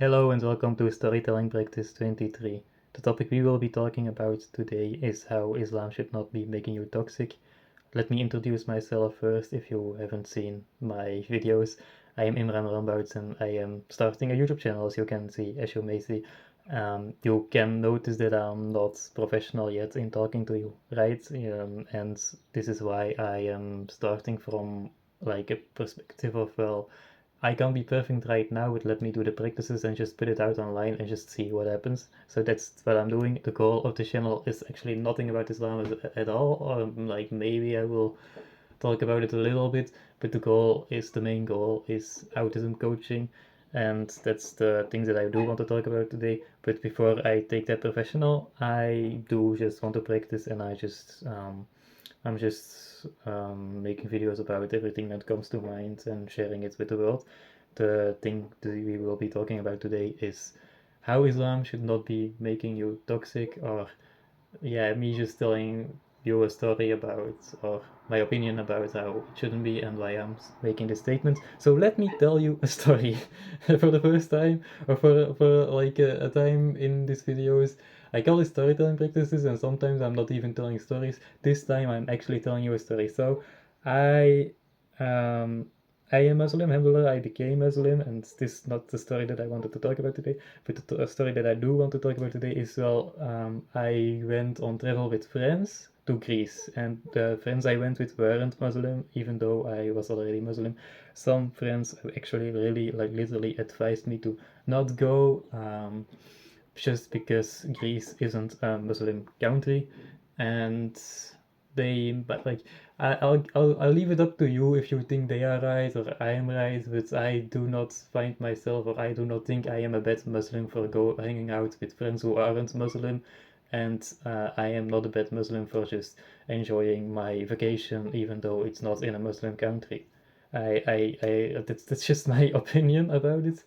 Hello and welcome to Storytelling Practice 23. The topic we will be talking about today is how Islam should not be making you toxic. Let me introduce myself first if you haven't seen my videos. I am Imran Rambouts and I am starting a YouTube channel as you may see. You can notice that I'm not professional yet in talking to you, right? And this is why I am starting from like a perspective of, well, I can't be perfect right now, but let me do the practices and just put it out online and just see what happens. So that's what I'm doing. The goal of the channel is actually nothing about Islam at all, or like maybe I will talk about it a little bit, but the main goal is autism coaching, and that's the things that I do want to talk about today. But before I take that professional, I do just want to practice, and I'm just making videos about everything that comes to mind and sharing it with the world. The thing that we will be talking about today is how Islam should not be making you toxic, or yeah, me just telling you a story about, or my opinion about how it shouldn't be and why I'm making this statement. So let me tell you a story for the first time, or for like a time in these videos. I call it storytelling practices, and sometimes I'm not even telling stories. This time I'm actually telling you a story. So I um I am Muslim, alhamdulillah, I became Muslim, and this is not the story that I wanted to talk about today. But the story that I do want to talk about today is, well, I went on travel with friends to Greece, and the friends I went with weren't Muslim, even though I was already Muslim. Some friends actually really, like, literally advised me to not go, just because Greece isn't a Muslim country, and but like, I'll leave it up to you if you think they are right or I am right, but I do not find myself, or I do not think I am a bad Muslim for hanging out with friends who aren't Muslim, and I am not a bad Muslim for just enjoying my vacation even though it's not in a Muslim country. That's just my opinion about it,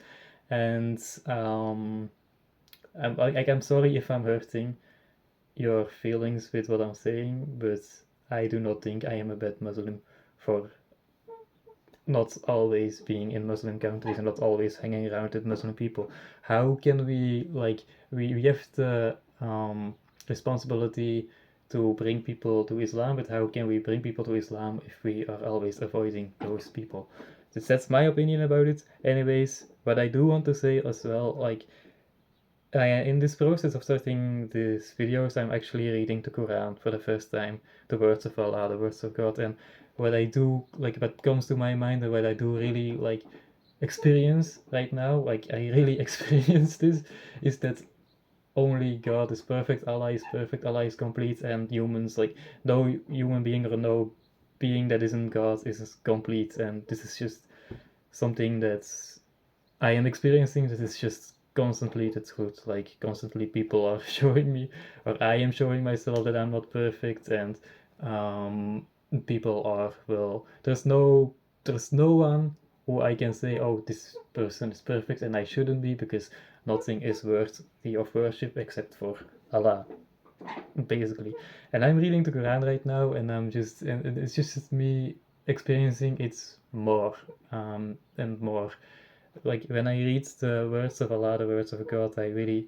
and I'm sorry if I'm hurting your feelings with what I'm saying, but I do not think I am a bad Muslim for not always being in Muslim countries and not always hanging around with Muslim people. How can we, like, we have the responsibility to bring people to Islam, but how can we bring people to Islam if we are always avoiding those people? That's my opinion about it. Anyways, what I do want to say as well, like, in this process of starting these videos, I'm actually reading the Quran for the first time, the words of Allah, the words of God, and what I do, like, what comes to my mind and what I do really, like, experience right now, like, I really experience this, is that only God is perfect, Allah is complete, and humans, like, no human being or no being that isn't God is complete, and this is just something that's I am experiencing that is just constantly the truth. Like, constantly people are showing me, or I am showing myself that I'm not perfect, and um, people are, well, there's no one who I can say, oh, this person is perfect and I shouldn't be, because nothing is worthy of worship except for Allah, basically. And I'm reading the Quran right now, and and it's just me experiencing it more, and more. Like, when I read the words of Allah, the words of God, I really,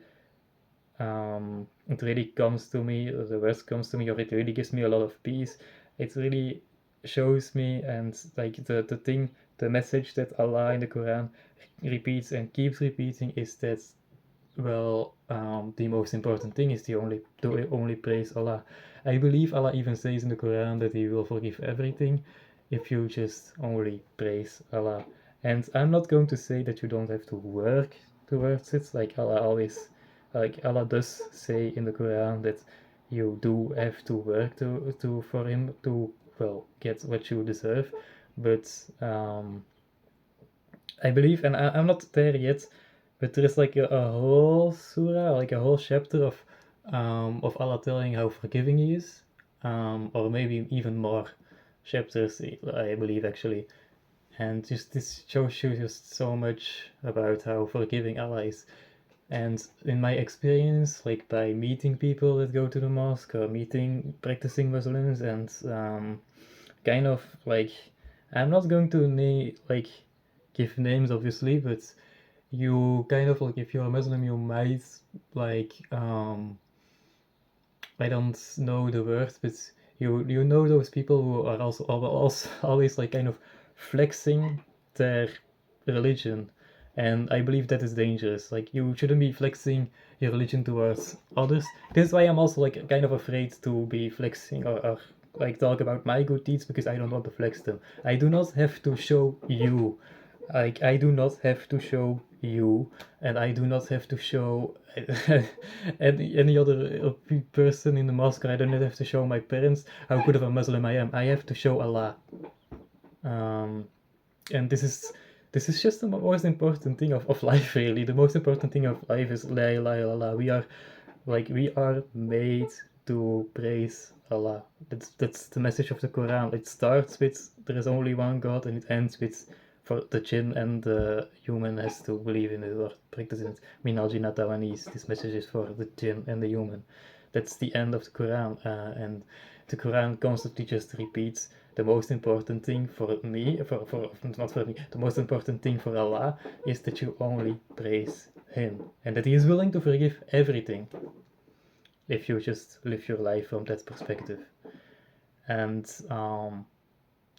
it really comes to me, or the words comes to me, or it really gives me a lot of peace. It really shows me, and like, the message that Allah in the Quran repeats and keeps repeating is that, well, the most important thing is to only praise Allah. I believe Allah even says in the Quran that He will forgive everything if you just only praise Allah. And I'm not going to say that you don't have to work towards it. Like Allah does say in the Quran that you do have to work to for Him to, well, get what you deserve. But I believe, and I'm not there yet, but there is like a whole surah, like a whole chapter of Allah telling how forgiving He is, or maybe even more chapters, I believe, actually. And just this shows you just so much about how forgiving Allah is. And in my experience, like, by meeting people that go to the mosque, or meeting practicing Muslims, and kind of like, I'm not going to like give names, obviously, but you kind of like, if you're a Muslim, you might like I don't know the word, but you know those people who are also always like kind of flexing their religion, and I believe that is dangerous. Like you shouldn't be flexing your religion towards others. This is why I'm also like kind of afraid to be flexing or like talk about my good deeds because I don't want to flex them. I do not have to show you. Like I do not have to show you, and I do not have to show any other person in the mosque. I don't have to show my parents how good of a Muslim I am. I have to show Allah. Um, and this is just the most important thing of life, really. The most important thing of life is La ilaha illallah. We are made to praise Allah. That's the message of the Quran. It starts with there is only one God, and it ends with for the jinn and the human has to believe in it or practice it. Min al jinnata wan ins. This message is for the jinn and the human. That's the end of the Quran, and the Quran constantly just repeats the most important thing for me, for not for me, the most important thing for Allah is that you only praise Him and that He is willing to forgive everything if you just live your life from that perspective. And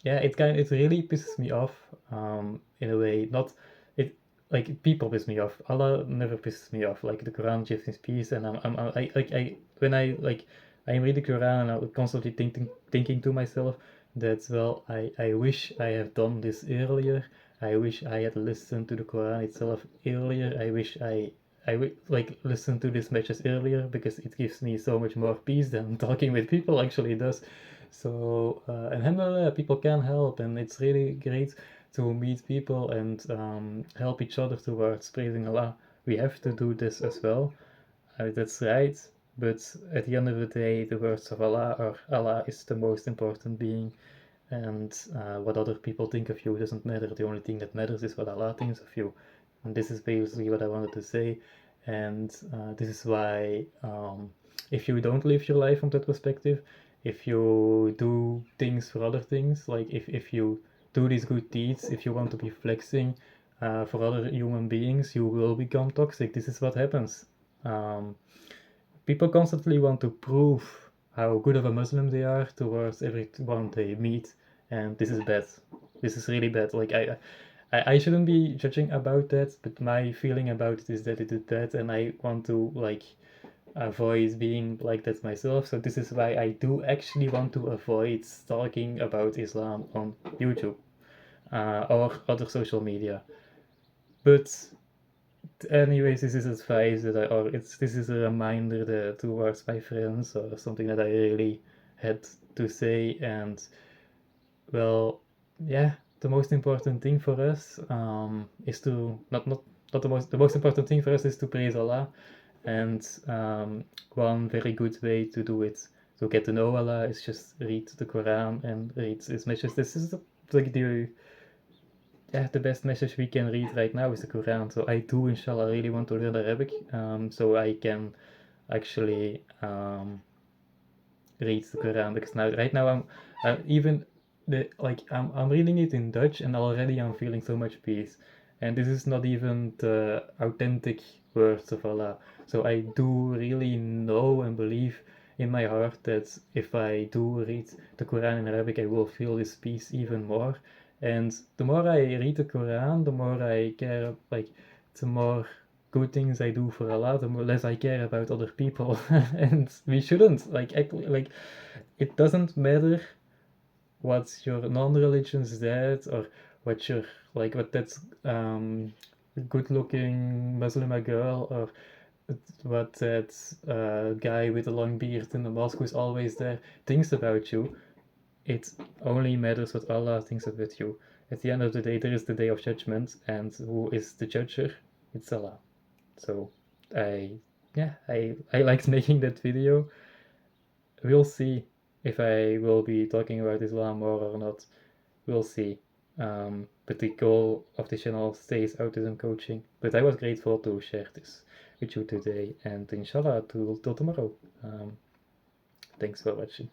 yeah, it really pisses me off in a way. Not it like people piss me off. Allah never pisses me off. Like the Quran gives me peace, and I when I like I read the Quran and I'm constantly thinking to myself that well I wish I have done this earlier. I wish I had listened to the Quran itself earlier. I wish I would like listen to this message earlier because it gives me so much more peace than talking with people actually does. So, and alhamdulillah, people can help, and it's really great to meet people and help each other towards praising Allah. We have to do this as well. That's right. But at the end of the day, the words of Allah are Allah is the most important being, and what other people think of you doesn't matter. The only thing that matters is what Allah thinks of you. And this is basically what I wanted to say. And this is why, if you don't live your life from that perspective, if you do things for other things, like if you do these good deeds, if you want to be flexing for other human beings, you will become toxic. This is what happens. Um, People constantly want to prove how good of a Muslim they are towards everyone they meet, and this is bad. This is really bad. Like I shouldn't be judging about that, but my feeling about it is that it is bad, and I want to like avoid being like that myself. So this is why I do actually want to avoid talking about Islam on YouTube or other social media. But anyways, this is advice that this is a reminder that towards my friends or something that I really had to say. And well, yeah, the most important thing for us is to not the most important thing for us is to praise Allah. And one very good way to do it to get to know Allah is just read the Quran and read His messages. This is like the best message we can read right now is the Quran. So I do, inshallah, really want to learn Arabic, so I can actually read the Quran because right now I'm even I'm reading it in Dutch and already I'm feeling so much peace. And this is not even the authentic words of Allah. So I do really know and believe in my heart that if I do read the Quran in Arabic, I will feel this peace even more. And the more I read the Quran, the more I care, like, the more good things I do for Allah, the more less I care about other people. And we shouldn't, like, actually, like, it doesn't matter what your non-religion's dad or what your, like, what that good-looking Muslim girl or what that guy with a long beard in the mosque who's always there thinks about you. It only matters what Allah thinks about you. At the end of the day, there is the day of judgment, and who is the judger? It's Allah. So I yeah, I liked making that video. We'll see if I will be talking about Islam more or not. We'll see. But the goal of the channel stays autism coaching. But I was grateful to share this with you today, and inshallah till tomorrow. Thanks for watching.